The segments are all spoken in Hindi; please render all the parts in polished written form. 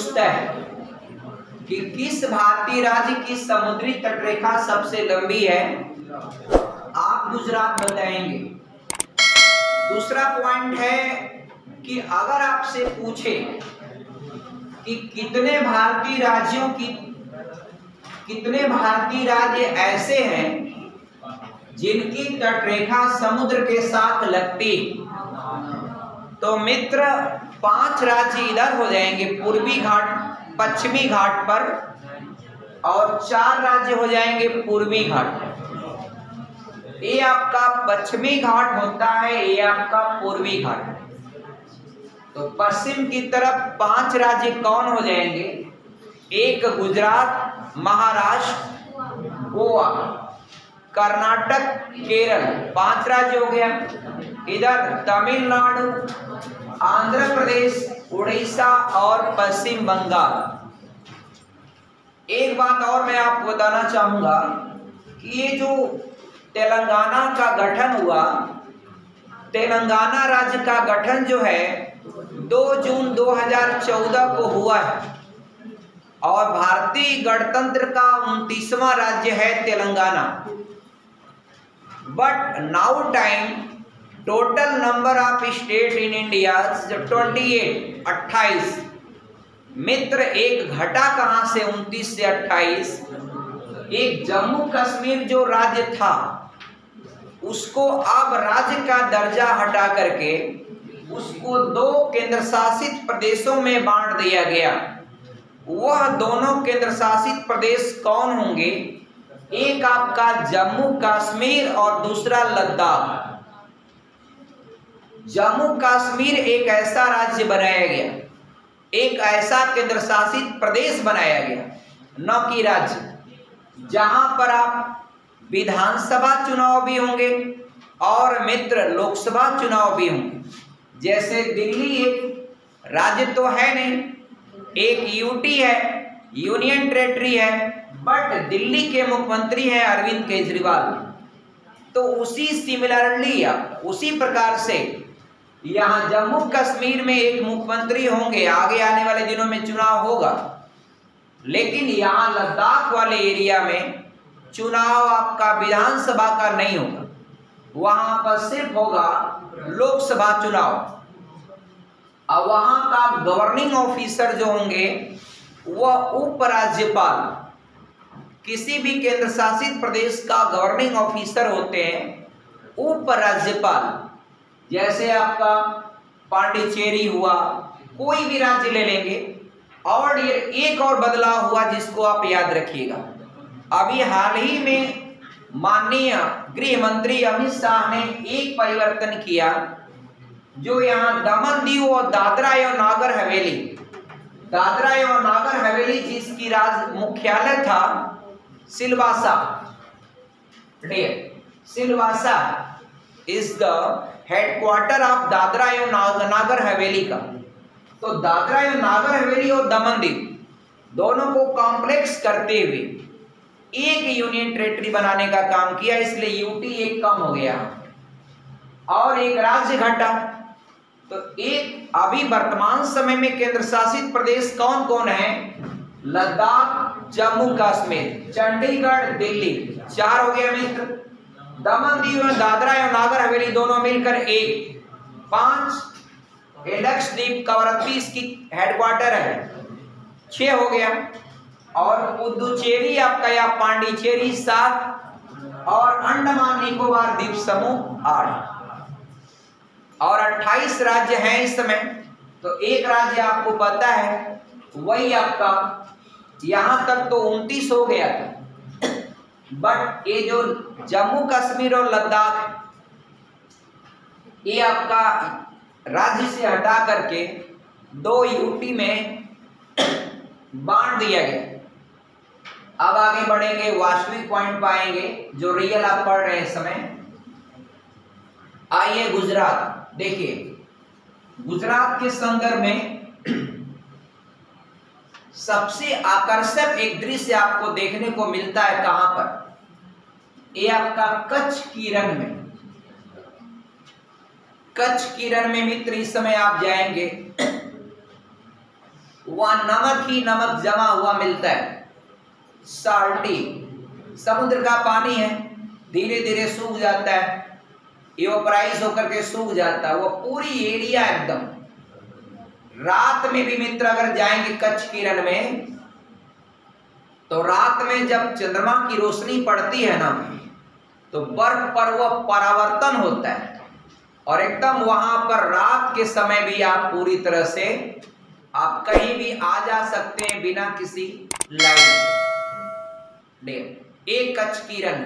पूछता है कि किस भारतीय राज्य की समुद्री तटरेखा सबसे लंबी है, आप गुजरात बताएंगे। दूसरा पॉइंट है कि अगर आपसे पूछे कि कितने भारतीय राज्य ऐसे हैं जिनकी तटरेखा समुद्र के साथ लगती, तो मित्र 5 राज्य इधर हो जाएंगे पूर्वी घाट पश्चिमी घाट पर, और 4 राज्य हो जाएंगे पूर्वी घाट। ये आपका पश्चिमी घाट होता है, ये आपका पूर्वी घाट। तो पश्चिम की तरफ 5 राज्य कौन हो जाएंगे? एक गुजरात, महाराष्ट्र, गोवा, कर्नाटक, केरल, 5 राज्य हो गया। इधर तमिलनाडु, आंध्र प्रदेश, उड़ीसा और पश्चिम बंगाल। एक बात और मैं आपको बताना चाहूंगा कि ये जो तेलंगाना का गठन हुआ, तेलंगाना राज्य का गठन जो है 2 जून 2014 को हुआ है, और भारतीय गणतंत्र का 29वां राज्य है Telangana. But now time total number of state in India 28। मित्र एक घटा कहां से 29 से 28? एक जम्मू कश्मीर जो राज्य था उसको अब राज्य का दर्जा हटा करके उसको 2 केंद्र शासित प्रदेशों में बांट दिया गया। वह दोनों केंद्र शासित प्रदेश कौन होंगे? एक आपका जम्मू कश्मीर और दूसरा लद्दाख। जम्मू कश्मीर एक ऐसा राज्य बनाया गया, एक ऐसा केंद्र शासित प्रदेश बनाया गया, न कि राज्य, जहां पर आप विधानसभा चुनाव भी होंगे और मित्र लोकसभा चुनाव भी होंगे। जैसे दिल्ली एक राज्य तो है नहीं, एक यूटी है, यूनियन टेरिटरी है, बट दिल्ली के मुख्यमंत्री हैं अरविंद केजरीवाल। तो उसी सिमिलरली उसी प्रकार से यहाँ जम्मू कश्मीर में एक मुख्यमंत्री होंगे, आगे आने वाले दिनों में चुनाव होगा। लेकिन यहाँ लद्दाख वाले एरिया में चुनाव आपका विधानसभा का नहीं होगा, वहां पर सिर्फ होगा लोकसभा चुनाव। और वहां का गवर्निंग ऑफिसर जो होंगे वह उपराज्यपाल, किसी भी केंद्र शासित प्रदेश का गवर्निंग ऑफिसर होते हैं उपराज्यपाल। जैसे आपका पांडिचेरी हुआ, कोई भी राज्य ले लेंगे। और ये एक और बदलाव हुआ जिसको आप याद रखिएगा, अभी हाल ही में माननीय गृह मंत्री अमित शाह ने एक परिवर्तन किया, जो यहाँ दमन दीव और दादरा एवं नागर हवेली जिसकी राज मुख्यालय था Silvassa, Silvassa is the headquarter of Dadra एवं नागर हवेली का। तो दादरा एवं नागर हवेली और दमन दीव दोनों को कॉम्प्लेक्स करते हुए एक यूनियन टेरिटरी बनाने का काम किया, इसलिए यूटी एक कम हो गया और एक राज्य घटा। तो एक अभी वर्तमान समय में केंद्र शासित प्रदेश कौन कौन है? लद्दाख, जम्मू कश्मीर, चंडीगढ़, दिल्ली, 4 हो गया मित्र। दमन दीव और दादरा एवं नागर हवेली दोनों मिलकर 1, 5। लक्षद्वीप कवरत्ती इसकी हेडक्वार्टर है, 6 हो गया। और पुदुचेरी आपका या पांडिचेरी 7, और अंडमान निकोबार द्वीप समूह 8, और 28 राज्य हैं इस समय। तो एक राज्य आपको पता है, वही आपका यहां तक तो 29 हो गया था, बट ये जो जम्मू कश्मीर और लद्दाख ये आपका राज्य से हटा करके 2 यूटी में बांट दिया गया। अब आगे बढ़ेंगे, वास्तविक पॉइंट पाएंगे जो रियल आप पढ़ रहे हैं इस समय। आइए गुजरात देखिए, गुजरात के संदर्भ में सबसे आकर्षक एक दृश्य आपको देखने को मिलता है कहां पर? ये आपका कच्छ की रण में। कच्छ की रण में मित्र इस समय आप जाएंगे, वहां नमक ही नमक जमा हुआ मिलता है, साल्टी। समुद्र का पानी है, धीरे धीरे सूख जाता है, इवेपोराइज होकर के सूख जाता है वो पूरी एरिया एकदम। रात में भी मित्र अगर जाएंगे कच्छ की रण में, तो रात में जब चंद्रमा की रोशनी पड़ती है ना, तो बर्फ पर वह परावर्तन होता है और एकदम वहां पर रात के समय भी आप पूरी तरह से आप कहीं भी आ जा सकते हैं बिना किसी लाइट के। एक कच्छ की रण,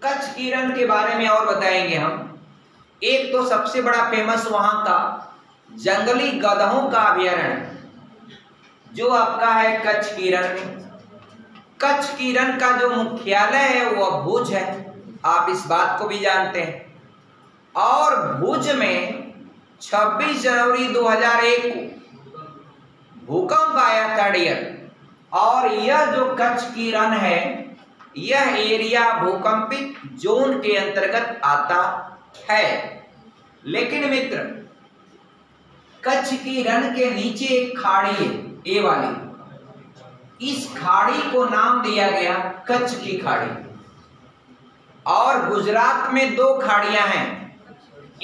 कच्छ की रण के बारे में और बताएंगे हम। एक तो सबसे बड़ा फेमस वहां का जंगली गधों का अभयारण्य जो आपका है कच्छ की रण में। कच्छ की रण का जो मुख्यालय है वह भुज है, आप इस बात को भी जानते हैं। और भुज में 26 जनवरी 2001 को भूकंप आया था डियर। और यह जो कच्छ की रण है, यह एरिया भूकंपित जोन के अंतर्गत आता है। लेकिन मित्र, कच्छ की रण के नीचे एक खाड़ी है, ए वाली, इस खाड़ी को नाम दिया गया कच्छ की खाड़ी। और गुजरात में दो खाड़ियां हैं,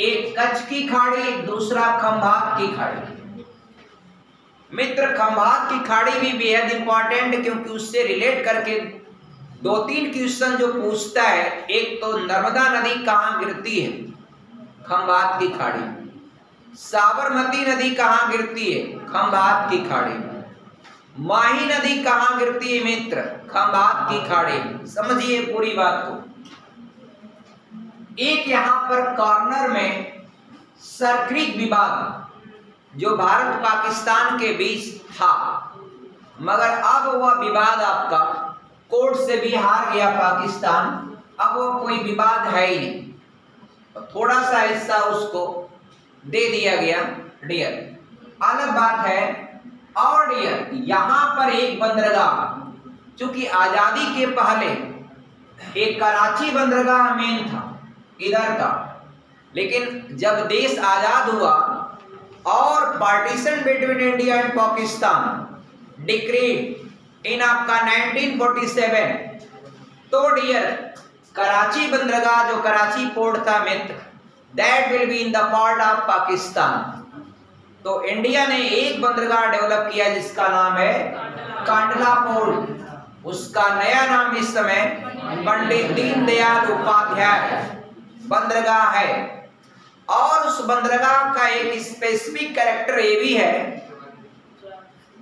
एक कच्छ की खाड़ी, दूसरा खंभात की खाड़ी। मित्र, खंभात की खाड़ी भी बेहद इंपॉर्टेंट, क्योंकि उससे रिलेट करके 2-3 क्वेश्चन जो पूछता है। एक तो नर्मदा नदी कहां गिरती है, खंभात की खाड़ी। साबरमती नदी कहां गिरती है, खंभात की खाड़ी। माही नदी कहां गिरती है मित्र, खंभात की खाड़ी। समझिए पूरी बात को। एक यहां पर कॉर्नर में सरक्रिक विवाद जो भारत पाकिस्तान के बीच था, मगर अब वह विवाद आपका कोर्ट से भी हार गया पाकिस्तान। अब वो कोई विवाद है ही नहीं, तो थोड़ा सा हिस्सा उसको दे दिया गया डियर, अलग बात है। और डियर, यहां पर एक बंदरगाह, चूंकि आजादी के पहले एक कराची बंदरगाह मेन था इधर का, लेकिन जब देश आजाद हुआ और partition between India and Pakistan decreed in आपका 1947, तो डियर कराची बंदरगाह जो कराची पोर्ट था मित्र, that will be in the part of Pakistan. तो इंडिया ने एक बंदरगाह डेवलप किया जिसका नाम है कांडला पोर्ट। उसका नया नाम इस समय पंडित दीनदयाल उपाध्याय बंदरगाह है। और उस बंदरगाह का एक स्पेसिफिक कैरेक्टर ये भी है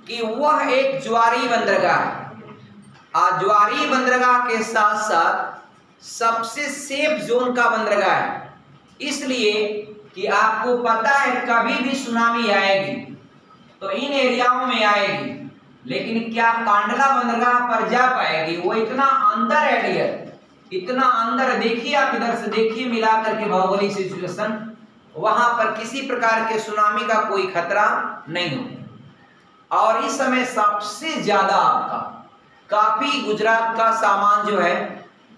कि वह एक ज्वारी बंदरगाह है। ज्वारी बंदरगाह के साथ साथ सबसे सेफ जोन का बंदरगाह है, इसलिए कि आपको पता है कभी भी सुनामी आएगी तो इन एरियाओं में आएगी, लेकिन क्या कांडला बंदरगाह पर जा पाएगी? वो इतना अंदर है डियर, इतना अंदर। देखिए आप इधर से देखिए मिला करके भौगोलिक सिचुएशन, वहां पर किसी प्रकार के सुनामी का कोई खतरा नहीं हो। और इस समय सबसे ज्यादा आपका काफी गुजरात का सामान जो है,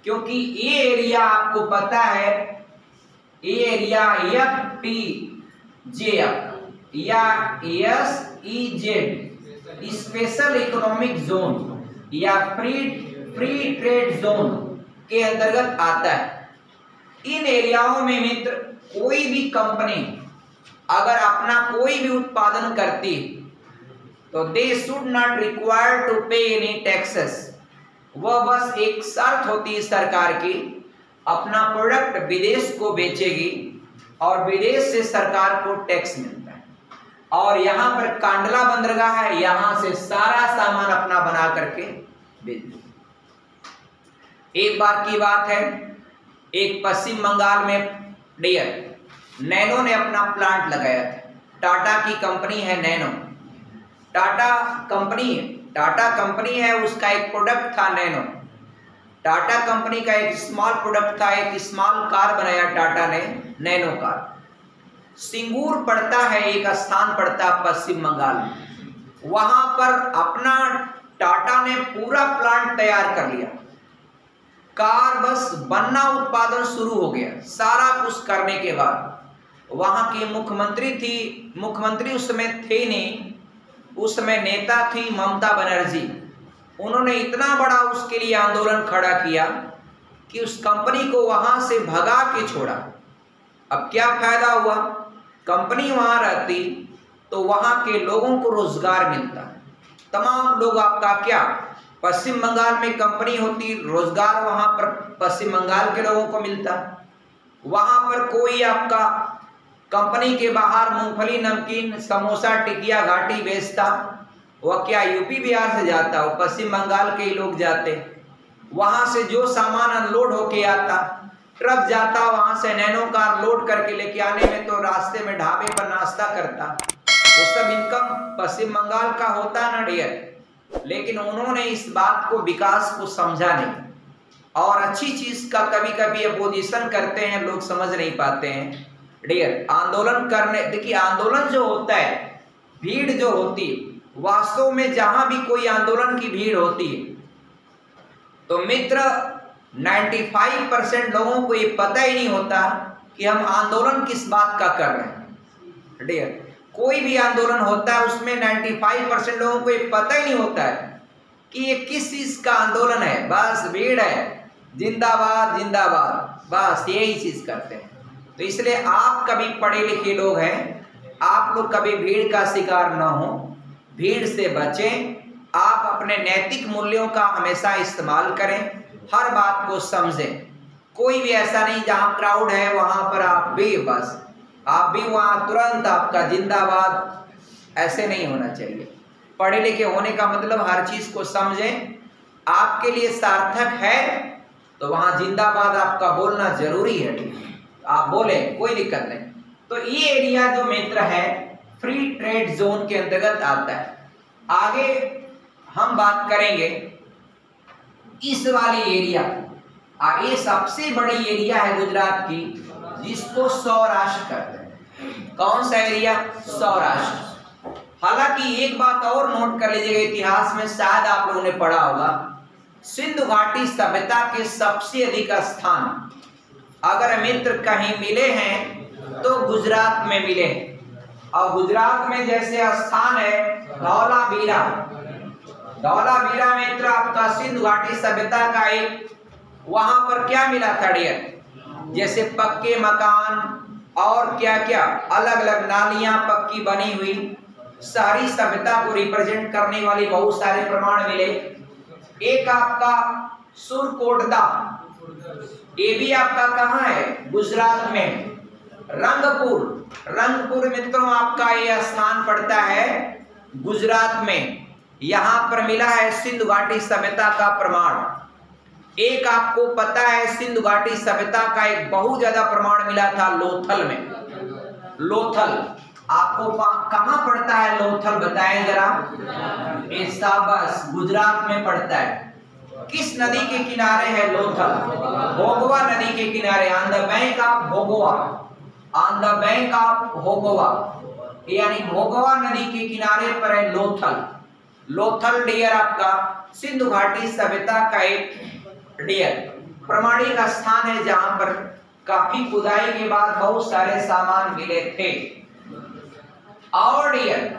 क्योंकि ये एरिया आपको पता है, ये एरिया FTJ या SEZ स्पेशल इकोनॉमिक जोन या फ्री ट्रेड जोन के अंतर्गत आता है। इन एरियाओं में मित्र कोई भी कंपनी अगर अपना कोई भी उत्पादन करती तो they should not require to pay any taxes. वह बस एक शर्त होती है सरकार की, अपना प्रोडक्ट विदेश को बेचेगी और विदेश से सरकार को टैक्स मिलता है। और यहाँ पर कांडला बंदरगाह है, यहाँ से सारा सामान अपना बना करके बेच। एक बार की बात है, एक पश्चिम बंगाल में डियर नैनो ने अपना प्लांट लगाया था। टाटा की कंपनी है नैनो, टाटा कंपनी है, उसका एक प्रोडक्ट था नैनो। टाटा कंपनी का एक स्मॉल प्रोडक्ट था, एक स्मॉल कार बनाया टाटा ने, नैनो कार। सिंगूर पड़ता है, एक स्थान पड़ता है पश्चिम बंगाल में, वहां पर अपना टाटा ने पूरा प्लांट तैयार कर लिया। कार बस बनना, उत्पादन शुरू हो गया। सारा कुछ करने के बाद वहां की मुख्यमंत्री उस समय थे नहीं, उस समय नेता थी ममता बनर्जी। उन्होंने इतना बड़ा उसके लिए आंदोलन खड़ा किया कि उस कंपनी को वहां से भगा के छोड़ा। अब क्या फायदा हुआ? कंपनी वहां रहती तो वहां के लोगों को रोजगार मिलता। तमाम लोग आपका क्या, पश्चिम बंगाल में कंपनी होती, रोजगार वहां पर पश्चिम बंगाल के लोगों को मिलता। वहां पर कोई आपका कंपनी के बाहर मूंगफली, नमकीन, समोसा, टिकिया, घाटी बेचता, वह क्या यूपी बिहार से जाता, वो पश्चिम बंगाल के ही लोग जाते। वहां से जो सामान अनलोड होके आता, ट्रक जाता, वहां से नैनो कार लोड करके लेके आने में तो रास्ते में ढाबे पर नाश्ता करता। वो सब इनकम पश्चिम बंगाल का होता ना डियर। लेकिन उन्होंने इस बात को, विकास को समझा नहीं। और अच्छी चीज का कभी कभी अपोजिशन करते हैं लोग, समझ नहीं पाते हैं डियर। आंदोलन करने, देखिए आंदोलन जो होता है, भीड़ जो होती है, वास्तव में जहां भी कोई आंदोलन की भीड़ होती है तो मित्र 95% लोगों को ये पता ही नहीं होता कि हम आंदोलन किस बात का कर रहे हैं डियर। कोई भी आंदोलन होता है उसमें 95% लोगों को ये पता ही नहीं होता है कि ये किस चीज का आंदोलन है। बस भीड़ है, जिंदाबाद जिंदाबाद, बस यही चीज करते हैं। तो इसलिए आप कभी पढ़े लिखे लोग हैं, आप लोग कभी भीड़ का शिकार ना हो, भीड़ से बचें। आप अपने नैतिक मूल्यों का हमेशा इस्तेमाल करें, हर बात को समझें। कोई भी ऐसा नहीं जहां क्राउड है वहां पर आप भी, बस आप भी वहां तुरंत आपका जिंदाबाद, ऐसे नहीं होना चाहिए। पढ़े लिखे होने का मतलब हर चीज को समझें। आपके लिए सार्थक है तो वहां जिंदाबाद आपका बोलना जरूरी है, आप बोले, कोई दिक्कत नहीं। तो ये एरिया जो मित्र है फ्री ट्रेड जोन के अंतर्गत आता है। आगे हम बात करेंगे इस वाली एरिया, ये सबसे बड़ी एरिया है गुजरात की, जिसको सौराष्ट्र कहते हैं। कौन सा एरिया? सौराष्ट्र। हालांकि एक बात और नोट कर लीजिएगा, इतिहास में शायद आप लोगों ने पढ़ा होगा, सिंधु घाटी सभ्यता के सबसे अधिक स्थान अगर मित्र कहीं मिले हैं तो गुजरात में मिले। और गुजरात में जैसे स्थान है धौलावीरा। धौलावीरा मित्र आपका सिंधु घाटी सभ्यता का एक, वहां पर क्या मिला था डियर? जैसे पक्के मकान और क्या क्या अलग अलग नालियां पक्की बनी हुई, शहरी सभ्यता को रिप्रेजेंट करने वाली बहुत सारे प्रमाण मिले। एक आपका सुरकोटदा, ये भी आपका कहाँ है? गुजरात में। रंगपुर, रंगपुर मित्रों आपका यह स्थान पड़ता है गुजरात में। यहाँ पर मिला है सिंधु घाटी सभ्यता का प्रमाण। एक आपको पता है सिंधु घाटी सभ्यता का एक बहुत ज्यादा प्रमाण मिला था लोथल में। लोथल आपको कहाँ पड़ता है? लोथल बताएं जरा। शाबाश, गुजरात में पड़ता है। किस नदी के किनारे है लोथल? भोगवा नदी के किनारे, on the bank of Bhogava, on the bank of Bhogava, यानी भोगवा नदी के किनारे पर है लोथल। लोथल डियर आपका सिंधु घाटी सभ्यता का एक डियर प्रमाणिक स्थान है, जहां पर काफी खुदाई के बाद बहुत सारे सामान मिले थे। और डियर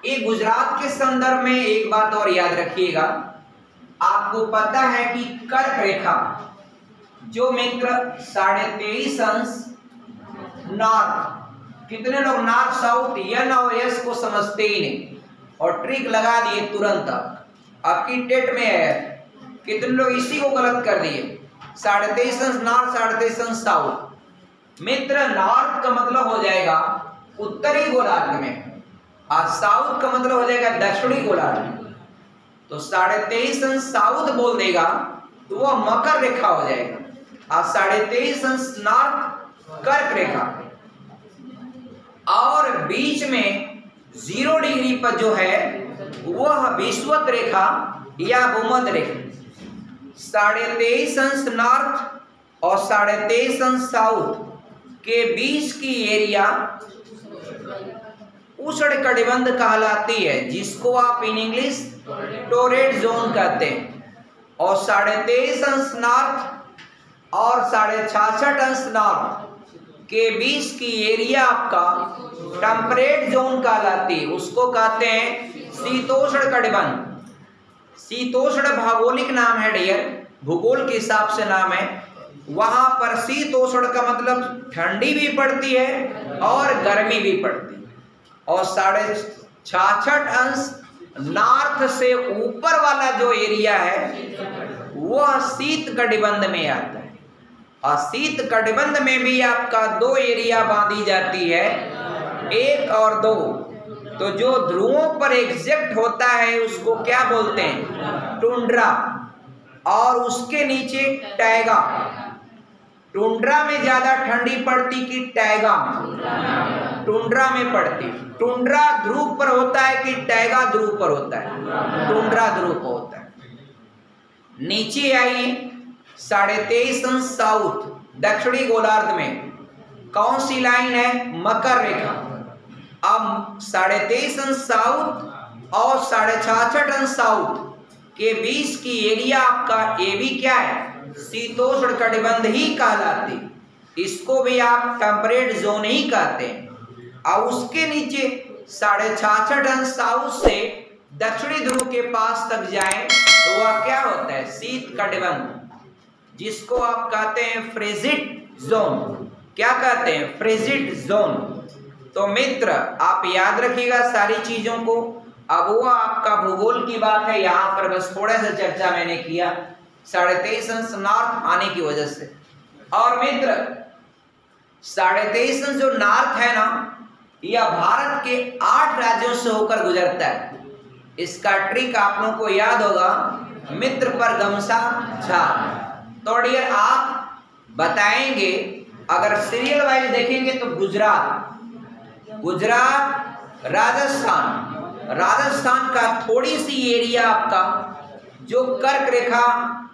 ये गुजरात के संदर्भ में एक बात और याद रखिएगा, आपको पता है कि कर्क रेखा जो मित्र 23.5 अंश नॉर्थ, कितने लोग नॉर्थ साउथ एन और एस को समझते ही नहीं और ट्रिक लगा दिए तुरंत। आपकी टेट में है, कितने लोग इसी को गलत कर दिए। 23.5 अंश नॉर्थ, 23.5 अंश साउथ। मित्र नॉर्थ का मतलब हो जाएगा उत्तरी गोलार्ध में और साउथ का मतलब हो जाएगा दक्षिणी गोलार्ध में। तो 23.5 अंश साउथ बोल देगा तो वह मकर रेखा हो जाएगा और 23.5 अंश नॉर्थ कर्क रेखा, और बीच में 0 डिग्री पर जो है वह विषुवत रेखा या भूमध्य रेखा। 23.5 अंश नॉर्थ और 23.5 अंश साउथ के बीच की एरिया उष्ण कटिबंध कहलाती है, जिसको आप इन इंग्लिश टोरेट जोन कहते हैं। और 23.5 अंश नॉर्थ और 66.5 अंश नॉर्थ के बीच की एरिया आपका टेम्परेट जोन कहलाती है, उसको कहते हैं शीतोष्ण कटिबंध। शीतोष्ण भौगोलिक नाम है डियर, भूगोल के हिसाब से नाम है। वहां पर शीतोष्ण का मतलब ठंडी भी पड़ती है और गर्मी भी पड़ती है। और 66.5 नॉर्थ से ऊपर वाला जो एरिया है वह शीत कटिबंध में आता है। और शीत कटिबंध में भी आपका 2 एरिया बांधी जाती है, 1 और 2। तो जो ध्रुवों पर एग्जैक्ट होता है उसको क्या बोलते हैं? टुंड्रा। और उसके नीचे टैगा। टुंड्रा में ज्यादा ठंडी पड़ती कि टैगा में? टुंड्रा में पड़ती। टुंड्रा ध्रुव पर होता है कि टैगा ध्रुव पर होता है? टुंड्रा ध्रुव पर होता है। नीचे आइए, 23.5 साउथ दक्षिणी गोलार्ध में कौन सी लाइन है? मकर रेखा। अब 23.5 साउथ और 66.5 साउथ के बीच की एरिया आपका ए भी क्या है? शीतोष्ण कटिबंध ही कहलाती। इसको भी आप टेम्परेट जोन ही कहते हैं। और उसके नीचे 66.5 साउथ से दक्षिणी ध्रुव के पास तक जाएं तो वह क्या होता है? शीत कटिबंध, जिसको आप कहते हैं फ्रिजिड जोन। क्या कहते हैं? Frigid zone. तो मित्र आप याद रखिएगा सारी चीजों को। अब वो आपका भूगोल की बात है, यहाँ पर बस थोड़ा सा चर्चा मैंने किया 23.5 नॉर्थ आने की वजह से। और मित्र 23.5 जो नॉर्थ है ना, यह भारत के 8 राज्यों से होकर गुजरता है। इसका ट्रिक आप लोगों को याद होगा, मित्र पर गमछा छाप। तो डियर आप बताएंगे, अगर सीरियल वाइज देखेंगे तो गुजरात, राजस्थान का थोड़ी सी एरिया आपका जो कर्क रेखा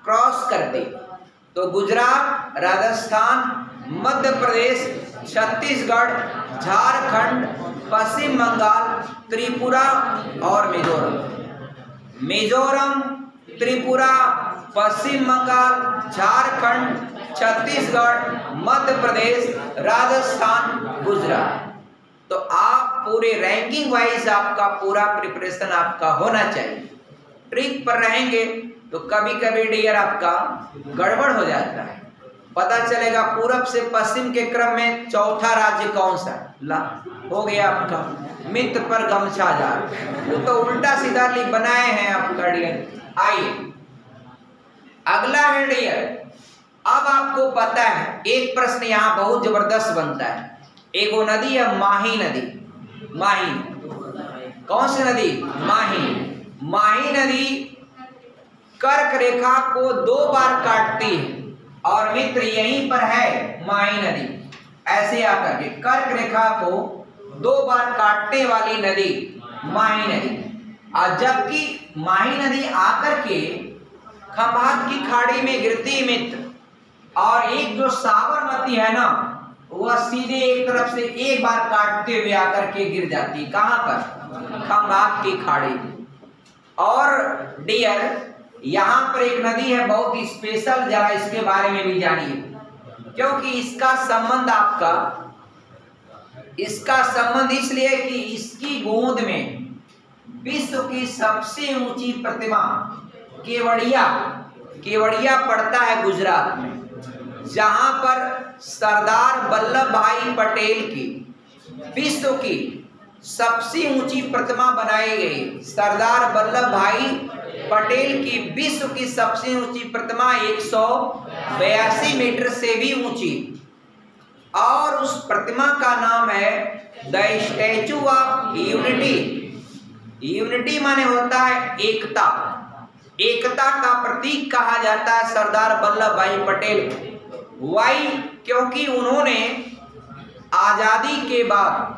क्रॉस करते, तो गुजरात, राजस्थान, मध्य प्रदेश, छत्तीसगढ़, झारखंड, पश्चिम बंगाल, त्रिपुरा और मिजोरम, त्रिपुरा, पश्चिम बंगाल, झारखंड, छत्तीसगढ़, मध्य प्रदेश, राजस्थान, गुजरात। तो आप पूरे रैंकिंग वाइज आपका पूरा प्रिपरेशन आपका होना चाहिए। ट्रिक पर रहेंगे तो कभी कभी डियर आपका गड़बड़ हो जाता है। पता चलेगा पूरब से पश्चिम के क्रम में चौथा राज्य कौन सा? ला हो गया आपका मित्र पर गमछा जा, वो तो उल्टा सीधा बनाए हैं आपका डियर। आइए अगला है डियर, अब आपको पता है एक प्रश्न यहाँ बहुत जबरदस्त बनता है। एक वो नदी है माही नदी। माही कौन सी नदी? माही नदी कर्क रेखा को 2 बार काटती है। और मित्र यहीं पर है माही नदी, ऐसे आकर के कर्क रेखा को 2 बार काटने वाली नदी माही नदी। और जबकि माही नदी आकर के खंभात की खाड़ी में गिरती मित्र, और एक जो साबरमती है ना, वह सीधे एक तरफ से एक बार काटते हुए आकर के गिर जाती। कहां पर? खंभात की खाड़ी। और डियर यहां पर एक नदी है बहुत ही स्पेशल, जरा इसके बारे में भी जानिए, क्योंकि इसका संबंध इसलिए कि इसकी गोद में विश्व की सबसे ऊंची प्रतिमा केवड़िया पड़ता है गुजरात में, जहां पर सरदार वल्लभ भाई पटेल की विश्व की सबसे ऊंची प्रतिमा बनाई गई। सरदार वल्लभ भाई पटेल की विश्व की सबसे ऊंची प्रतिमा 182 मीटर से भी ऊंची, और उस प्रतिमा का नाम है the statue of unity. Unity माने होता है एकता, एकता का प्रतीक कहा जाता है सरदार वल्लभ भाई पटेल। वाई? क्योंकि उन्होंने आजादी के बाद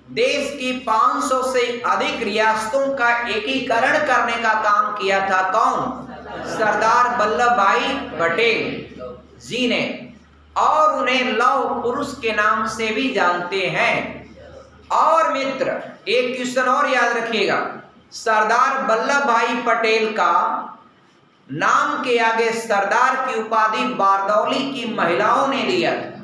देश की 500 से अधिक रियासतों का एकीकरण करने का काम किया था। कौन? सरदार वल्लभ भाई पटेल जी ने। और उन्हें लौह पुरुष के नाम से भी जानते हैं। और मित्र एक क्वेश्चन और याद रखिएगा, सरदार वल्लभ भाई पटेल का नाम के आगे सरदार की उपाधि बारदौली की महिलाओं ने दिया था।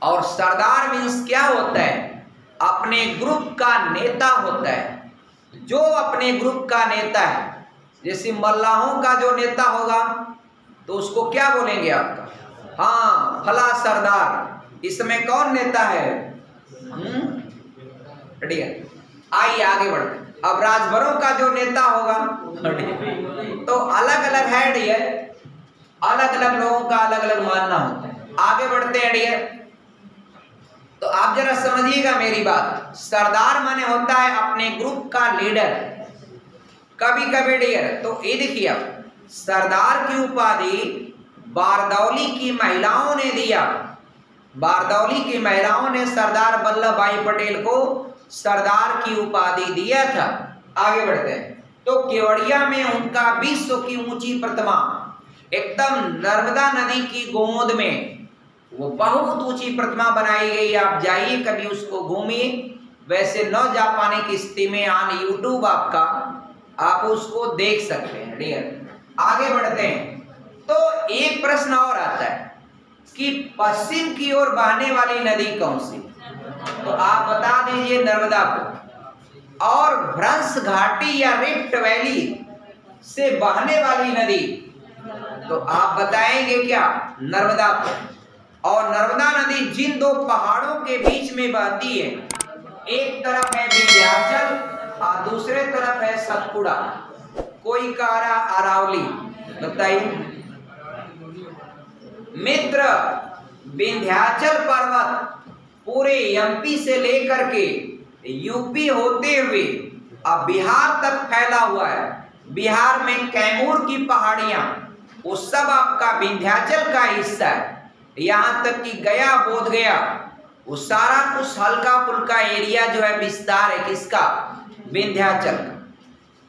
और सरदार मीन्स क्या होता है? अपने ग्रुप का नेता होता है। जो अपने ग्रुप का नेता है, जैसे मल्लाहों का जो नेता होगा तो उसको क्या बोलेंगे आपका? हाँ, फला सरदार। इसमें कौन नेता है? ठीक है, आइए आगे बढ़ते। अब राजभरों का जो नेता होगा तो अलग अलग है डियर, अलग अलग लोगों का अलग अलग मानना होता है। आगे बढ़ते हैं डियर, तो आप जरा समझिएगा मेरी बात। सरदार माने होता है अपने ग्रुप का लीडर। कभी कभी डियर, तो ये देखिए आप, सरदार की उपाधि बारदौली की महिलाओं ने दिया। बारदौली की महिलाओं ने सरदार वल्लभ भाई पटेल को सरदार की उपाधि दिया था। आगे बढ़ते हैं, तो केवड़िया में उनका विश्व की ऊंची प्रतिमा एकदम नर्मदा नदी की गोद में, वो बहुत ऊंची प्रतिमा बनाई गई। आप जाइए कभी उसको घूमिए, वैसे न जा पाने की स्थिति में ऑन यूट्यूब आपका आप उसको देख सकते हैं डियर। आगे बढ़ते हैं, तो एक प्रश्न और आता है कि पश्चिम की ओर बहने वाली नदी कौन सी? तो आप बता दीजिए नर्मदा को। और भ्रंश घाटी या रिफ्ट वैली से बहने वाली नदी, तो आप बताएंगे क्या? नर्मदा को। और नर्मदा नदी जिन दो पहाड़ों के बीच में बहती है, एक तरफ है विंध्याचल और दूसरे तरफ है सतपुड़ा। कोई कह रहा अरावली, बताइए मित्र। विंध्याचल पर्वत पूरे एमपी से लेकर के यूपी होते हुए अब बिहार तक फैला हुआ है। बिहार में कैमूर की पहाड़ियां, वो सब आपका विंध्याचल का हिस्सा है। यहाँ तक कि गया, बोध गया, वो सारा कुछ हल्का फुल्का एरिया जो है विस्तार है किसका? विंध्याचल का।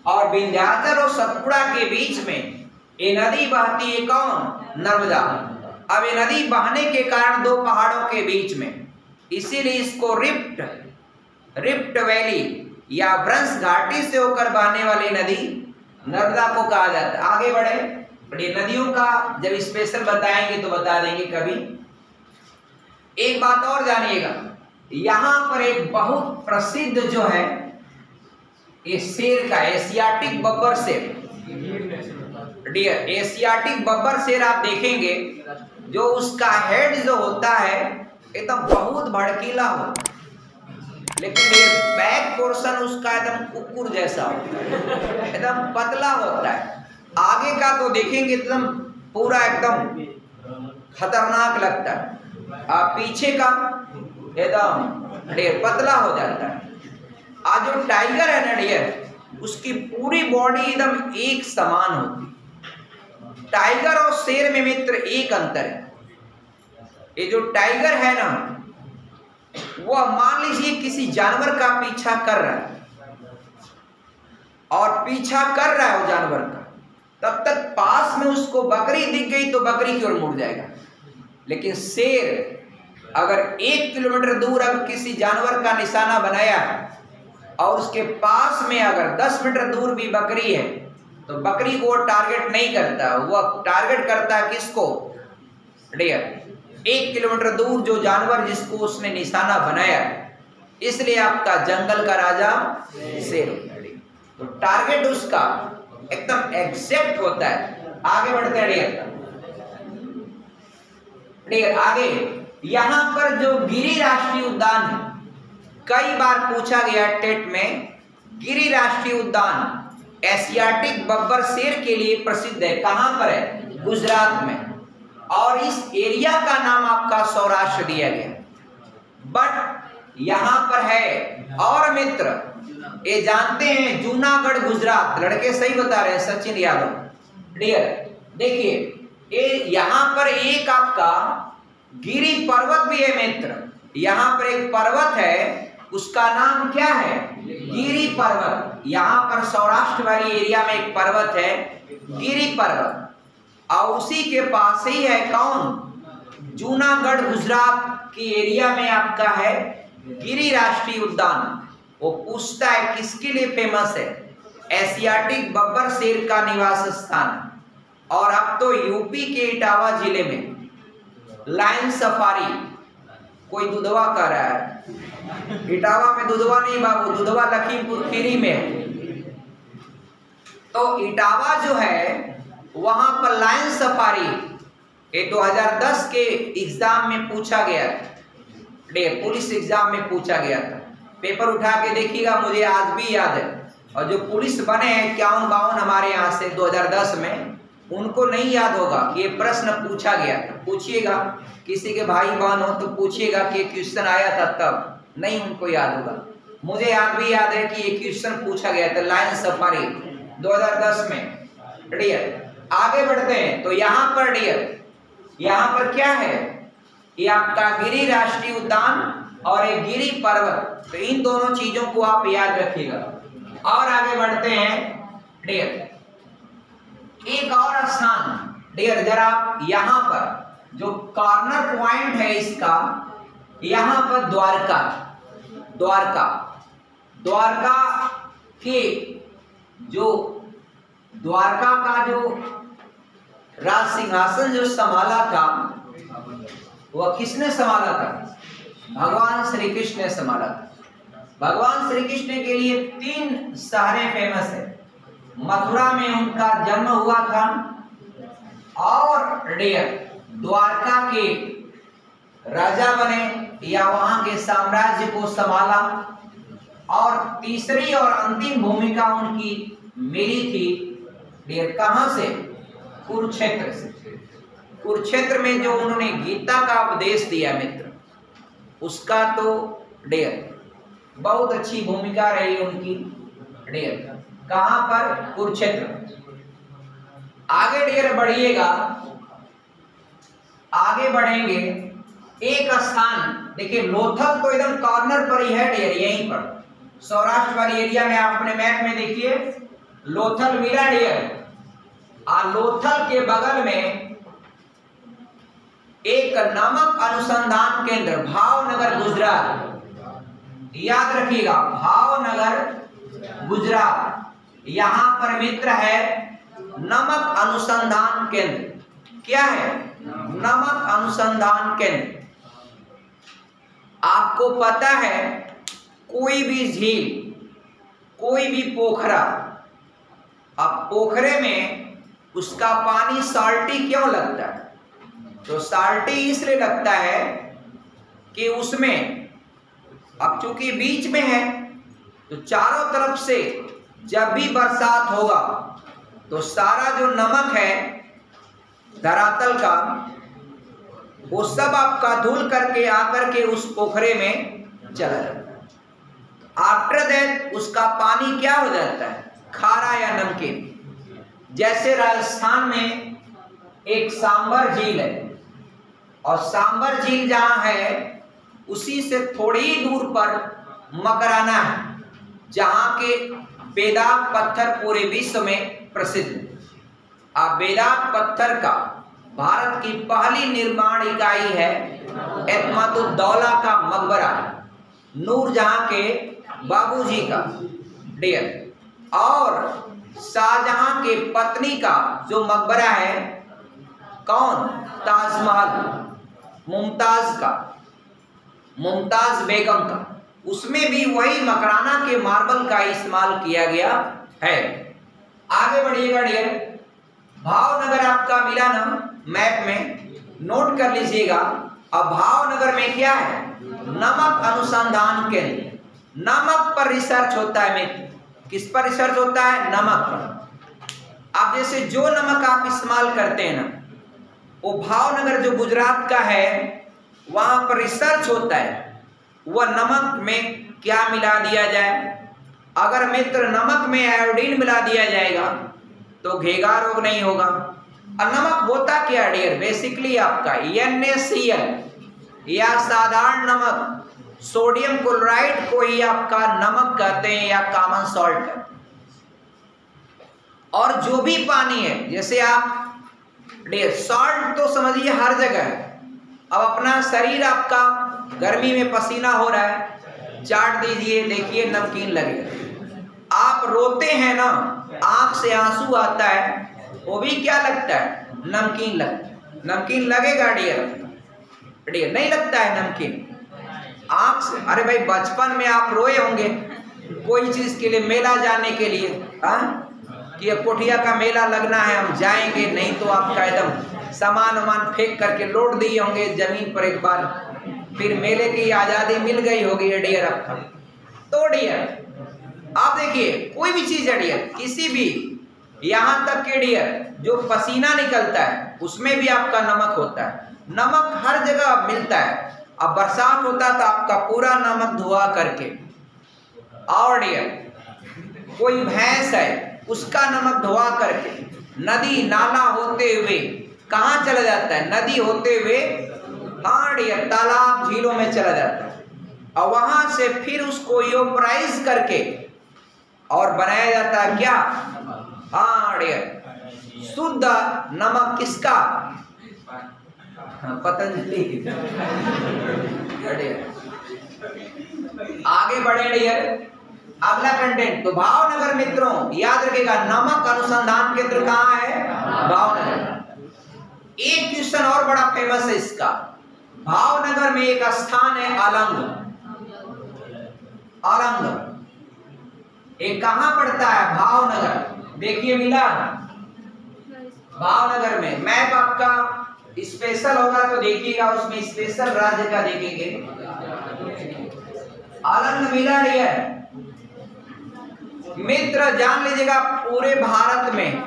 और विंध्याचल और सतपुड़ा के बीच में ये नदी बहती है, कौन? नर्मदा। अब ये नदी बहने के कारण दो पहाड़ों के बीच में, इसीलिए इसको रिफ्ट वैली या भ्रंश घाटी से होकर बहने वाली नदी नर्मदा को कहा जाता है। आगे बढ़े, बड़ी नदियों का जब स्पेशल बताएंगे तो बता देंगे कभी। एक बात और जानिएगा, यहाँ पर एक बहुत प्रसिद्ध जो है ये शेर का, एशियाटिक बब्बर शेर डियर। एशियाटिक बब्बर शेर आप देखेंगे, जो उसका हेड जो होता है एकदम बहुत भड़कीला हो, लेकिन ये बैक पोर्शन उसका एकदम कुकुर जैसा होता है, एकदम पतला होता है। आगे का तो देखेंगे एकदम पूरा एकदम खतरनाक लगता है, और पीछे का एकदम ढेर पतला हो जाता है। आज जो टाइगर है ना डियर, उसकी पूरी बॉडी एकदम एक समान होती है। टाइगर और शेर में मित्र एक अंतर है। ये जो टाइगर है ना, वह मान लीजिए किसी जानवर का पीछा कर रहा है, और पीछा कर रहा है वो जानवर का, तब तक पास में उसको बकरी दिख गई तो बकरी की ओर मुड़ जाएगा। लेकिन शेर अगर 1 किलोमीटर दूर अगर किसी जानवर का निशाना बनाया है और उसके पास में अगर 10 मीटर दूर भी बकरी है, तो बकरी को टारगेट नहीं करता, वह टारगेट करता है किसको? डियर। 1 किलोमीटर दूर जो जानवर जिसको उसने निशाना बनाया, इसलिए आपका जंगल का राजा शेर होता है। तो टारगेट उसका एकदम एग्जैक्ट होता है। आगे बढ़ते हैं डियर। आगे यहाँ पर जो गिरि राष्ट्रीय उद्यान है, कई बार पूछा गया टेट में, गिरि राष्ट्रीय उद्यान एशियाटिक बब्बर शेर के लिए प्रसिद्ध है। कहां पर है? गुजरात में। और इस एरिया का नाम आपका सौराष्ट्र दिया गया, बट यहां पर है और मित्र ये जानते हैं जूनागढ़ गुजरात। लड़के सही बता रहे हैं, सचिन यादव डियर। देखिए ये यहां पर एक आपका गिरि पर्वत भी है मित्र। यहां पर एक पर्वत है, उसका नाम क्या है? गिरि पर्वत। यहाँ पर सौराष्ट्र वाली एरिया में एक पर्वत है गिरि पर्वत, और उसी के पास ही है कौन? जूनागढ़ गुजरात की एरिया में आपका है गिरि राष्ट्रीय उद्यान। वो पूछता है किसके लिए फेमस है? एशियाटिक बब्बर शेर का निवास स्थान। और अब तो यूपी के इटावा जिले में लायन सफारी कोई दुधवा कह रहा है। इटावा में दुधवा नहीं बाबू, दुधवा लखीमपुर खीरी में है। तो इटावा जो है वहां पर लायन सफारी ये 2010 के एग्जाम में पूछा गया था, पुलिस एग्जाम में पूछा गया था। पेपर उठा के देखिएगा, मुझे आज भी याद है। और जो पुलिस बने हैं 51-52 हमारे यहाँ से 2010 में, उनको नहीं याद होगा कि ये प्रश्न पूछा गया था। पूछिएगा किसी के भाई बहन हो तो पूछिएगा कि क्वेश्चन आया था, तब नहीं उनको याद होगा। मुझे याद भी याद है कि ये क्वेश्चन पूछा गया था लायन सफारी 2010 में। डियर आगे बढ़ते हैं। तो यहाँ पर डियर, यहाँ पर क्या है, ये आपका गिरि राष्ट्रीय उद्यान और एक गिरि पर्वत। तो इन दोनों चीजों को आप याद रखिएगा। और आगे बढ़ते हैं डियर, एक और स्थान डियर, जरा यहाँ पर जो कॉर्नर पॉइंट है इसका, यहाँ पर द्वारका, द्वारका, द्वारका के जो द्वारका का जो राज सिंहासन जो संभाला था, वह किसने संभाला था? भगवान श्री कृष्ण ने संभाला था। भगवान श्री कृष्ण के लिए 3 शहरें फेमस है। मथुरा में उनका जन्म हुआ था, और डियर द्वारका के राजा बने या वहां के साम्राज्य को संभाला। और तीसरी और अंतिम भूमिका उनकी मिली थी डियर, कहां से? कुरुक्षेत्र से। कुरुक्षेत्र में जो उन्होंने गीता का उपदेश दिया मित्र, उसका तो डियर बहुत अच्छी भूमिका रही उनकी डियर। कहां पर? कुरुक्षेत्र। आगे डियर बढ़िएगा, आगे बढ़ेंगे। एक स्थान देखिए, लोथल तो एकदम कॉर्नर पर ही है डियर, यहीं पर सौराष्ट्र वाली एरिया में। आप अपने मैप में देखिए लोथल मिला डियर। लोथल के बगल में एक नमक अनुसंधान केंद्र, भावनगर गुजरात। याद रखिएगा, भावनगर गुजरात, यहां पर मित्र है नमक अनुसंधान केंद्र। क्या है? नमक अनुसंधान केंद्र। आपको पता है कोई भी झील, कोई भी पोखरा, अब पोखरे में उसका पानी साल्टी क्यों लगता है? तो साल्टी इसलिए लगता है कि उसमें अब चूंकि बीच में है, तो चारों तरफ से जब भी बरसात होगा तो सारा जो नमक है धरातल का, वो सब आपका धुल करके आकर के उस पोखरे में चला जाता है। आफ्टर दैट उसका पानी क्या हो जाता है? खारा या नमकीन। जैसे राजस्थान में एक सांबर झील है, और सांबर झील जहां है उसी से थोड़ी दूर पर मकराना है, जहां के बेदाग पत्थर पूरे विश्व में प्रसिद्ध है। बेदाग पत्थर का भारत की पहली निर्माण इकाई है एतमादुद्दौला का मकबरा, नूरजहां के बाबूजी का डियर। और शाहजहां के पत्नी का जो मकबरा है, कौन? ताजमहल, मुमताज का, मुमताज बेगम का, उसमें भी वही मकराना के मार्बल का इस्तेमाल किया गया है। आगे बढ़िएगा डियर, भावनगर आपका मिला ना मैप में, नोट कर लीजिएगा। अब भावनगर में क्या है? नमक अनुसंधान केंद्र। नमक पर रिसर्च होता है मित्र। किस पर रिसर्च होता है? नमक पर। अब जैसे जो नमक आप इस्तेमाल करते हैं ना, वो भावनगर जो गुजरात का है, वहां पर रिसर्च होता है वह नमक में क्या मिला दिया जाए। अगर मित्र नमक में आयोडीन मिला दिया जाएगा तो घेगा रोग नहीं होगा। और नमक होता क्या डियर? बेसिकली आपका NaCl या साधारण नमक, सोडियम क्लोराइड को ही आपका नमक कहते हैं या कॉमन सॉल्ट कहते हैं। और जो भी पानी है, जैसे आप सॉल्ट तो समझिए हर जगह है। अब अपना शरीर आपका गर्मी में पसीना हो रहा है, चाट दीजिए, देखिए नमकीन लगेगा। आप रोते हैं ना, आंख से आंसू आता है, वो भी क्या लगता है? नमकीन लगता है। नमकीन लगेगा डियर? डियर नहीं लगता है नमकीन। आंख से, अरे भाई बचपन में आप रोए होंगे कोई चीज के लिए, मेला जाने के लिए, कि अब कोठिया का मेला लगना है हम जाएंगे, नहीं तो आपका एकदम सामान वामान फेंक करके लौट दिए होंगे जमीन पर एक बार, फिर मेले की आज़ादी मिल गई होगी डियर आपका। तो डियर आप देखिए कोई भी चीज है डियर, किसी भी, यहाँ तक के डियर जो पसीना निकलता है उसमें भी आपका नमक होता है। नमक हर जगह मिलता है। अब बरसात होता है तो आपका पूरा नमक धुआ करके, और डियर कोई भैंस है उसका नमक धुआ करके नदी नाला होते हुए कहाँ चला जाता है, नदी होते हुए, हाँ डियर, तालाब झीलों में चला जाता है, और वहां से फिर उसको योपराइज करके और बनाया जाता है क्या, हाँ डियर, शुद्ध नमक किसका, पतंजलि। आगे बढ़े डियर, अगला कंटेंट। तो भावनगर मित्रों याद रखिएगा, नमक अनुसंधान केंद्र कहाँ है, भावनगर। एक क्वेश्चन और बड़ा फेमस है इसका, भावनगर में एक स्थान है अलंग। अलंग एक कहाँ पड़ता है, भावनगर। देखिए मिला भावनगर में, मैप आपका स्पेशल होगा तो देखिएगा, उसमें स्पेशल राज्य का देखेंगे। अलंग मिला डियर मित्र, जान लीजिएगा पूरे भारत में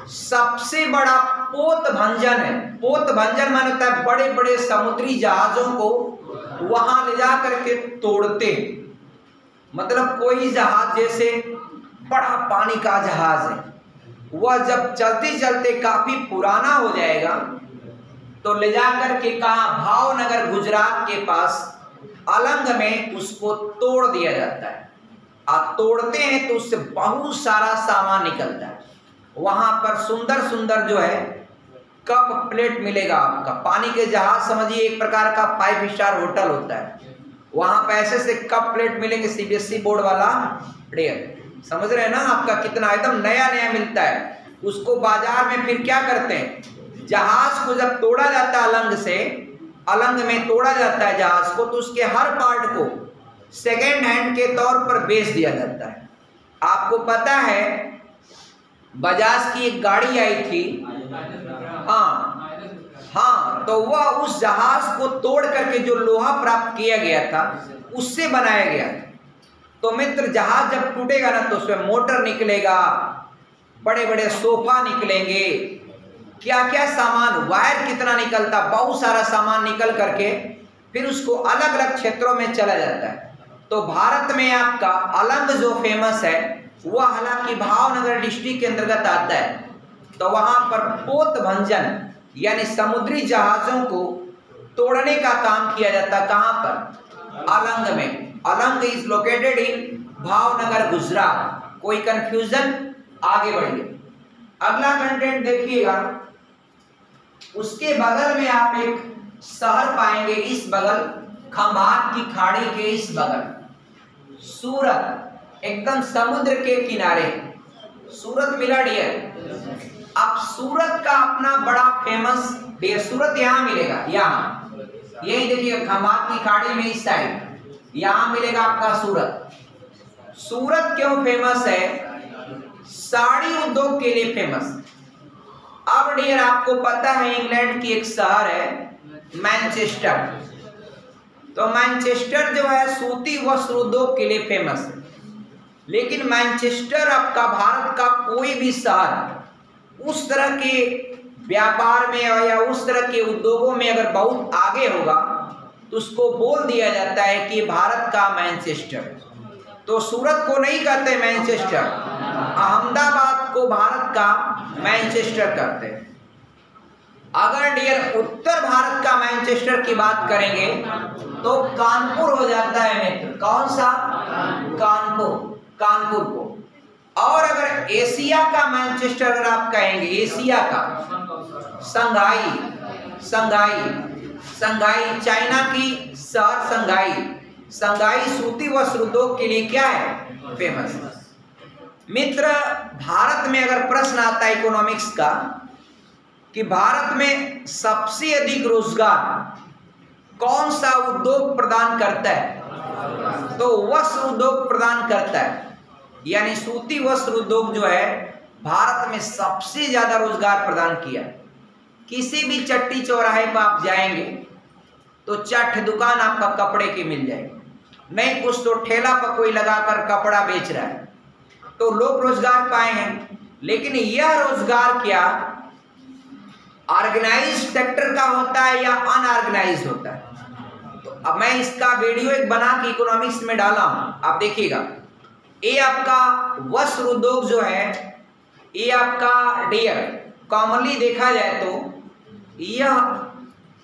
सबसे बड़ा पोत भंजन है। पोत भंजन माने होता है बड़े बड़े समुद्री जहाजों को वहां ले जा करके तोड़ते, मतलब कोई जहाज जैसे बड़ा पानी का जहाज है, वह जब चलते चलते काफी पुराना हो जाएगा तो ले जा करके कहा, भावनगर गुजरात के पास अलंग में उसको तोड़ दिया जाता है। आप तोड़ते हैं तो उससे बहुत सारा सामान निकलता है। वहां पर सुंदर सुंदर जो है कप प्लेट मिलेगा आपका। पानी के जहाज समझिए एक प्रकार का 5 स्टार होटल होता है, वहां पैसे से कप प्लेट मिलेंगे, सीबीएसई बोर्ड वाला डियर, समझ रहे हैं ना, आपका कितना एकदम नया नया मिलता है। उसको बाजार में फिर क्या करते हैं, जहाज को जब तोड़ा जाता है अलंग से, अलंग में तोड़ा जाता है जहाज को, तो उसके हर पार्ट को सेकेंड हैंड के तौर पर बेच दिया जाता है। आपको पता है बजाज की एक गाड़ी आई थी, हाँ, तो वह उस जहाज को तोड़ करके जो लोहा प्राप्त किया गया था उससे बनाया गया था। तो मित्र जहाज जब टूटेगा ना तो उसमें मोटर निकलेगा, बड़े बड़े सोफा निकलेंगे, क्या क्या सामान, वायर कितना निकलता, बहुत सारा सामान निकल करके फिर उसको अलग अलग क्षेत्रों में चला जाता है। तो भारत में आपका अलंग जो फेमस है वह हालांकि भावनगर डिस्ट्रिक्ट के अंतर्गत आता है। तो वहां पर पोत भंजन यानी समुद्री जहाजों को तोड़ने का काम किया जाता है। कहां पर, अलंग में। Alang is located in Bhavnagar Gujarat. कोई कंफ्यूजन, आगे बढ़िए। अगला कंटेंट देखिएगा, उसके बगल में आप एक शहर पाएंगे, इस बगल खंभात की खाड़ी के इस बगल सूरत, एकदम समुद्र के किनारे सूरत मिला डियर। अब सूरत का अपना बड़ा फेमस डियर, सूरत यहाँ मिलेगा, यहाँ यही देखिए खंभात की खाड़ी में इस साइड यहाँ मिलेगा आपका सूरत। सूरत क्यों फेमस है, साड़ी उद्योग के लिए फेमस। अब डियर आपको पता है इंग्लैंड की एक शहर है मैनचेस्टर, तो मैनचेस्टर जो है सूती वस्त्र उद्योग के लिए फेमस है। लेकिन मैनचेस्टर आपका भारत का कोई भी शहर उस तरह के व्यापार में या उस तरह के उद्योगों में अगर बहुत आगे होगा तो उसको बोल दिया जाता है कि भारत का मैनचेस्टर। तो सूरत को नहीं कहते मैनचेस्टर, अहमदाबाद को भारत का मैनचेस्टर कहते हैं। अगर डियर उत्तर भारत का मैनचेस्टर की बात करेंगे तो कानपुर हो जाता है मित्र। कौन सा, कानपुर को। और अगर एशिया का मैनचेस्टर अगर आप कहेंगे, एशिया का संघाई चाइना की शहर संघाई सूती वस्त्र उद्योग के लिए क्या है, फेमस। मित्र भारत में अगर प्रश्न आता है इकोनॉमिक्स का कि भारत में सबसे अधिक रोजगार कौन सा उद्योग प्रदान करता है? तो वस्त्र उद्योग प्रदान करता है। यानी सूती वस्त्र उद्योग जो है भारत में सबसे ज्यादा रोजगार प्रदान किया। किसी भी चट्टी चौराहे पर आप जाएंगे तो चट दुकान आपका कपड़े की मिल जाएगी, नहीं कुछ तो ठेला पर कोई लगाकर कपड़ा बेच रहा है, तो लोग रोजगार पाए हैं। लेकिन यह रोजगार क्या ऑर्गेनाइज सेक्टर का होता है या अनऑर्गेनाइज होता है? तो अब मैं इसका वीडियो एक बना के इकोनॉमिक्स में डाला हूं, आप देखिएगा। ये आपका वस्त्र उद्योग जो है, ये आपका डियर कॉमनली देखा जाए तो यह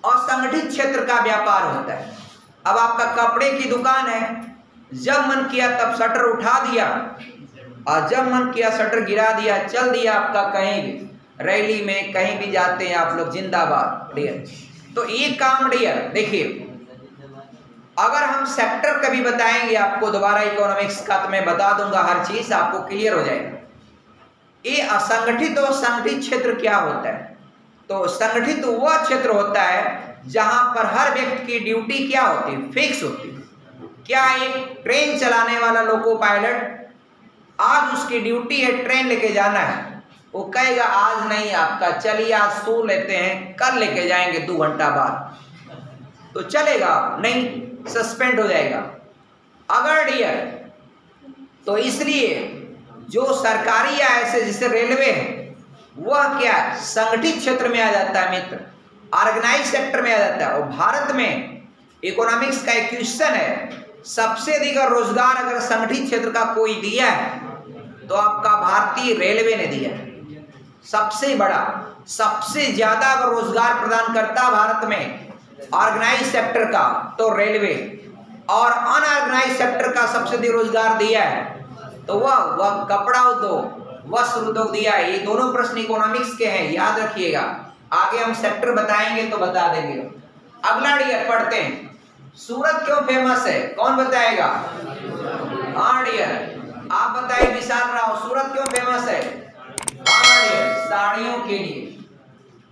असंगठित क्षेत्र का व्यापार होता है। अब आपका कपड़े की दुकान है, जब मन किया तब शटर उठा दिया और जब मन किया शटर गिरा दिया, चल दिया आपका कहीं भी रैली में, कहीं भी जाते हैं आप लोग, जिंदाबाद डियर। तो ये काम डियर देखिए, अगर हम सेक्टर कभी बताएंगे आपको दोबारा इकोनॉमिक्स का, तो मैं बता दूंगा, हर चीज आपको क्लियर हो जाएगा। ये असंगठित और संगठित क्षेत्र क्या होता है? तो संगठित वह क्षेत्र होता है जहां पर हर व्यक्ति की ड्यूटी क्या होती है? फिक्स होती है। क्या एक ट्रेन चलाने वाला लोको पायलट, आज उसकी ड्यूटी है ट्रेन लेके जाना है, वो कहेगा आज नहीं, आपका चलिए आज सो लेते हैं, कल लेके जाएंगे 2 घंटा बाद, तो चलेगा? नहीं, सस्पेंड हो जाएगा। अगर डियर तो इसलिए जो सरकारी या ऐसे जैसे रेलवे है, वह क्या संगठित क्षेत्र में आ जाता है मित्र, ऑर्गेनाइज सेक्टर में आ जाता है। और भारत में इकोनॉमिक्स का एक क्वेश्चन है, सबसे अधिक रोजगार अगर संगठित क्षेत्र का कोई दिया है तो आपका भारतीय रेलवे ने दिया है। सबसे बड़ा, सबसे ज्यादा अगर रोजगार प्रदान करता भारत में ऑर्गेनाइज सेक्टर का तो रेलवे, और अनऑर्गेनाइज सेक्टर का सबसे अधिक रोजगार दिया है तो वह कपड़ा उद्योग, वस्त्र उद्योग दिया है। ये दोनों प्रश्न इकोनॉमिक्स के हैं, याद रखिएगा। आगे हम सेक्टर बताएंगे तो बता देंगे। अगला डियर पढ़ते हैं, सूरत क्यों फेमस है? कौन बताएगा? हाँ डियर आप बताइए, विशाल राव, सूरत क्यों फेमस है? हाँ डियर साड़ियों के लिए।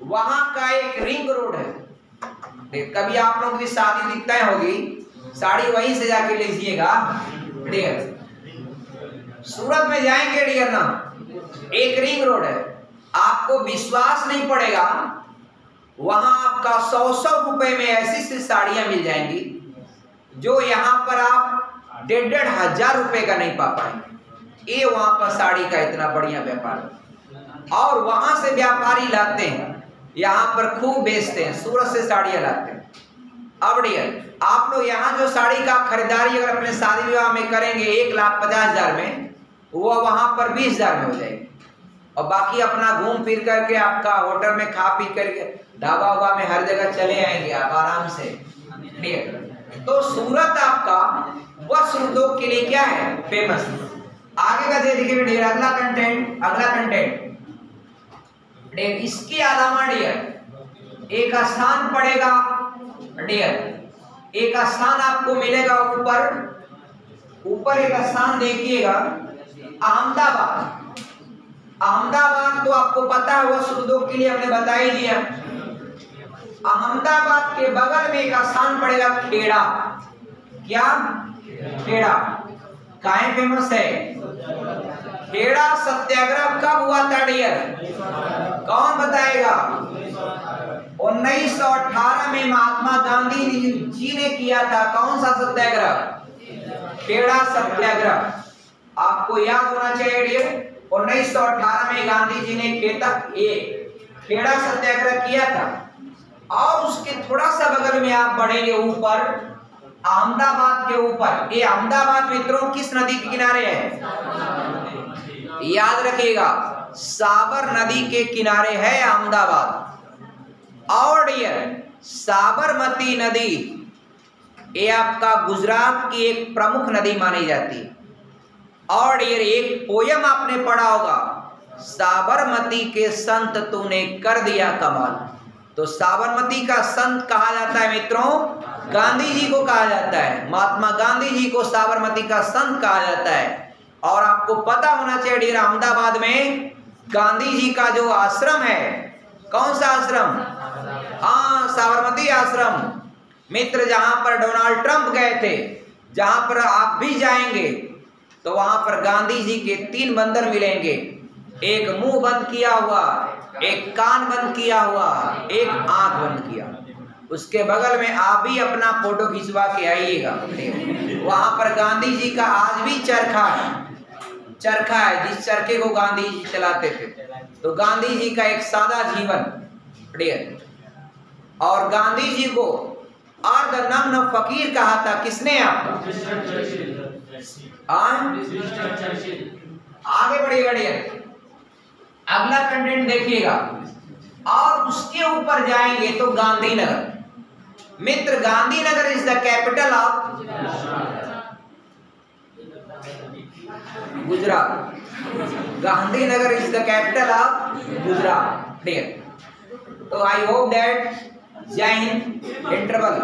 वहां का एक रिंग रोड है, कभी आप लोगों की शादी तय होगी, साड़ी वहीं से जाके लीजिएगा डियर। सूरत में जाएंगे डियर ना, एक रिंग रोड है, आपको विश्वास नहीं पड़ेगा, वहां आपका 100 रुपए में ऐसी सी साड़ियां मिल जाएंगी जो यहां पर आप 1,500 हजार रुपए का नहीं पा पाएंगे। ये वहां पर साड़ी का इतना बढ़िया व्यापार, और वहां से व्यापारी लाते हैं, यहाँ पर खूब बेचते हैं, सूरत से साड़ियां लाते हैं। अब डियर आप लोग यहाँ जो साड़ी का खरीदारी अगर अपने शादी विवाह में करेंगे 1,50,000 में, वो वहां पर 20,000 में हो जाएगी, और बाकी अपना घूम फिर करके आपका होटल में खा पी करके ढाबा उबा में हर जगह चले आएंगे आप आराम से। तो सूरत आपका वस्त्र उद्योग के लिए क्या है? फेमस। आगे का देखिए डियर, अगला कंटेंट, अगला कंटेंट डियर, इसके अलावा डियर एक स्थान पड़ेगा डियर, एक स्थान आपको मिलेगा ऊपर एक स्थान देखिएगा, अहमदाबाद। अहमदाबाद तो आपको पता है वस्त्र उद्योग के लिए हमने बता ही दिया। अहमदाबाद के बगल में एक स्थान पड़ेगा खेड़ा। क्या? खेड़ा। काहे फेमस है? खेड़ा सत्याग्रह कब हुआ था डियर? कौन बताएगा? 1918 में महात्मा गांधी जी ने किया था। कौन सा सत्याग्रह? खेड़ा सत्याग्रह। आपको याद होना चाहिए डियर, 1918 में गांधी जी ने खेड़ा सत्याग्रह किया था। और उसके थोड़ा सा बगल में आप बढ़ेंगे ऊपर, अहमदाबाद के ऊपर। ये अहमदाबाद मित्रों किस नदी के किनारे है? याद रखिएगा, साबर नदी के किनारे है अहमदाबाद। और डियर साबरमती नदी ये आपका गुजरात की एक प्रमुख नदी मानी जाती है। और डियर एक पोयम आपने पढ़ा होगा, साबरमती के संत तूने कर दिया कमाल। तो साबरमती का संत कहा जाता है मित्रों, गांधी जी को कहा जाता है। महात्मा गांधी जी को साबरमती का संत कहा जाता है। और आपको पता होना चाहिए डियर, अहमदाबाद में गांधी जी का जो आश्रम है, कौन सा आश्रम? हाँ, साबरमती आश्रम। मित्र जहां पर डोनाल्ड ट्रंप गए थे, जहां पर आप भी जाएंगे तो वहां पर गांधी जी के 3 बंदर मिलेंगे, एक मुंह बंद किया हुआ, एक कान बंद किया हुआ, एक आंख बंद किया। उसके बगल में आप भी अपना फोटो खिंचवा के आइएगा। वहां पर गांधी जी का आज भी चरखा है, चरखा है जिस चरखे को गांधी जी चलाते थे। तो गांधी जी का एक सादा जीवन, और गांधी जी को और द नम्न फकीर कहा था किसने? आपका आगे बढ़िए, अगला कंटेंट देखिएगा। और उसके ऊपर जाएंगे तो गांधीनगर। मित्र Gandhinagar is the capital of Gujarat. Gandhinagar is the capital of Gujarat. तो आई होप दैट जय हिंद, इंटरवल।